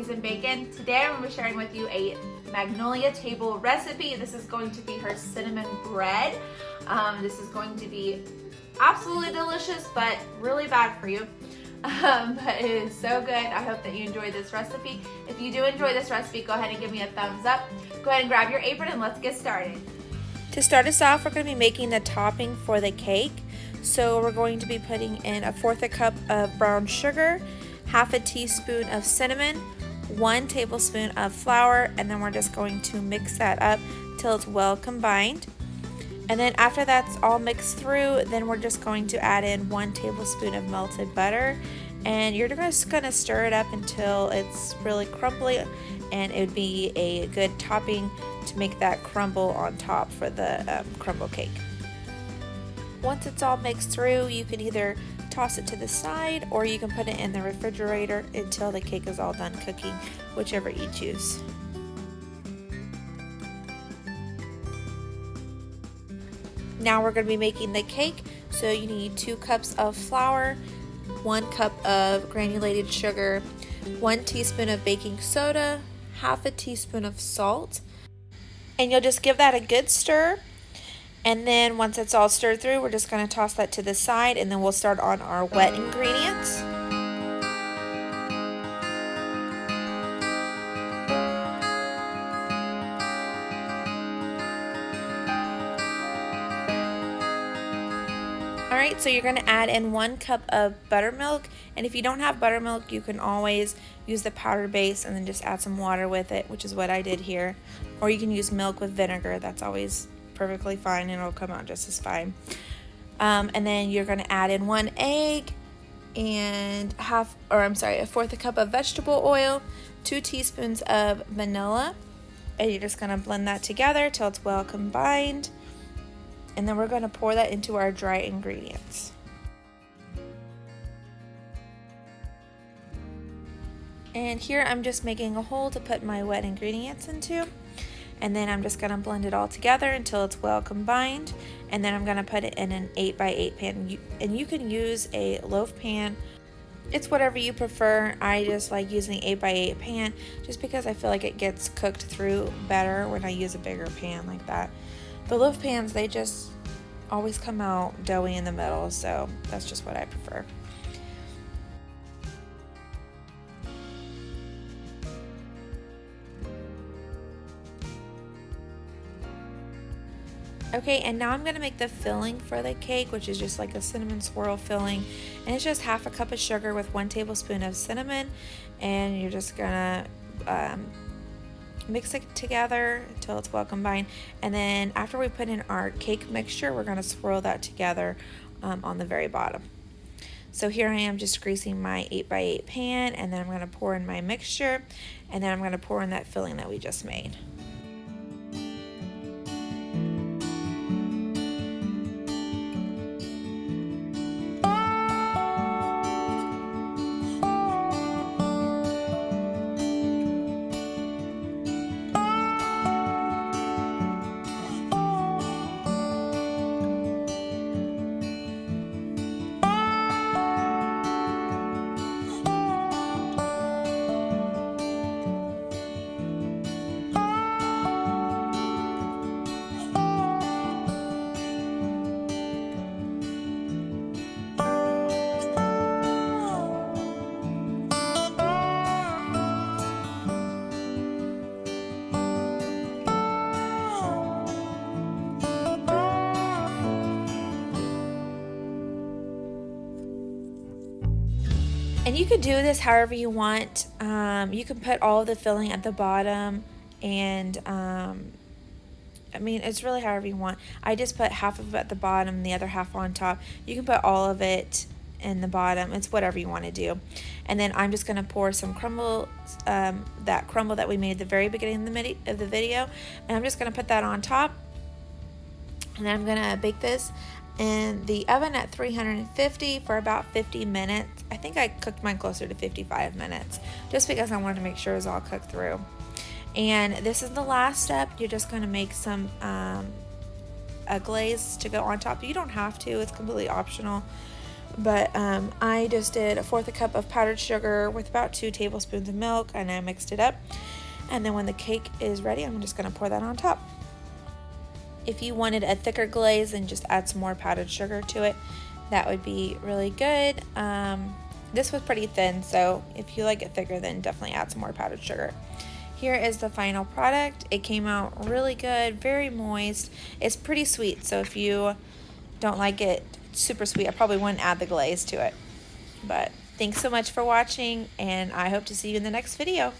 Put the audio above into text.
eggs and bacon. Today I'm going to be sharing with you a Magnolia table recipe. This is going to be her cinnamon bread. This is going to be absolutely delicious, but really bad for you. But it is so good. I hope that you enjoy this recipe. If you do enjoy this recipe, go ahead and give me a thumbs up. Go ahead and grab your apron and let's get started. To start us off, we're going to be making the topping for the cake. So we're going to be putting in 1/4 cup of brown sugar, 1/2 teaspoon of cinnamon, 1 tablespoon of flour, and then we're just going to mix that up till it's well combined. And then after that's all mixed through, then we're just going to add in 1 tablespoon of melted butter, and you're just going to stir it up until it's really crumbly, and it would be a good topping to make that crumble on top for the crumble cake. Once it's all mixed through, you can either toss it to the side or you can put it in the refrigerator until the cake is all done cooking, whichever you choose. Now we're going to be making the cake, so you need 2 cups of flour, 1 cup of granulated sugar, 1 teaspoon of baking soda, 1/2 teaspoon of salt, and you'll just give that a good stir. And then once it's all stirred through, we're just going to toss that to the side, and then we'll start on our wet ingredients. Alright, so you're going to add in 1 cup of buttermilk, and if you don't have buttermilk, you can always use the powdered base and then just add some water with it, which is what I did here. Or you can use milk with vinegar. That's always perfectly fine, and it'll come out just as fine. And then you're going to add in 1 egg and 1/4 cup of vegetable oil, 2 teaspoons of vanilla, and you're just going to blend that together till it's well combined. And then we're going to pour that into our dry ingredients. And here I'm just making a hole to put my wet ingredients into. And then I'm just going to blend it all together until it's well combined. And then I'm going to put it in an 8x8 pan. And you can use a loaf pan. It's whatever you prefer. I just like using the 8x8 pan just because I feel like it gets cooked through better when I use a bigger pan like that. The loaf pans, they just always come out doughy in the middle, so that's just what I prefer. Okay, and now I'm going to make the filling for the cake, which is just like a cinnamon swirl filling, and it's just 1/2 cup of sugar with 1 tablespoon of cinnamon, and you're just going to mix it together until it's well combined. And then after we put in our cake mixture, we're going to swirl that together on the very bottom. So here I am just greasing my 8x8 pan, and then I'm going to pour in my mixture, and then I'm going to pour in that filling that we just made. And you can do this however you want. You can put all of the filling at the bottom, and I mean, it's really however you want. I just put half of it at the bottom, the other half on top. You can put all of it in the bottom. It's whatever you want to do. And then I'm just going to pour some crumble, that crumble that we made at the very beginning of the video, and I'm just going to put that on top. And then I'm going to bake this in the oven at 350 for about 50 minutes. I think I cooked mine closer to 55 minutes just because I wanted to make sure it was all cooked through. And this is the last step. You're just going to make some a glaze to go on top. You don't have to, it's completely optional, But I just did 1/4 cup of powdered sugar with about 2 tablespoons of milk, and I mixed it up. And then when the cake is ready, I'm just going to pour that on top. If you wanted a thicker glaze, then just add some more powdered sugar to it. That would be really good. This was pretty thin, so if you like it thicker, then definitely add some more powdered sugar. Here is the final product. It came out really good, very moist. It's pretty sweet, so if you don't like it super sweet, I probably wouldn't add the glaze to it. But thanks so much for watching, and I hope to see you in the next video.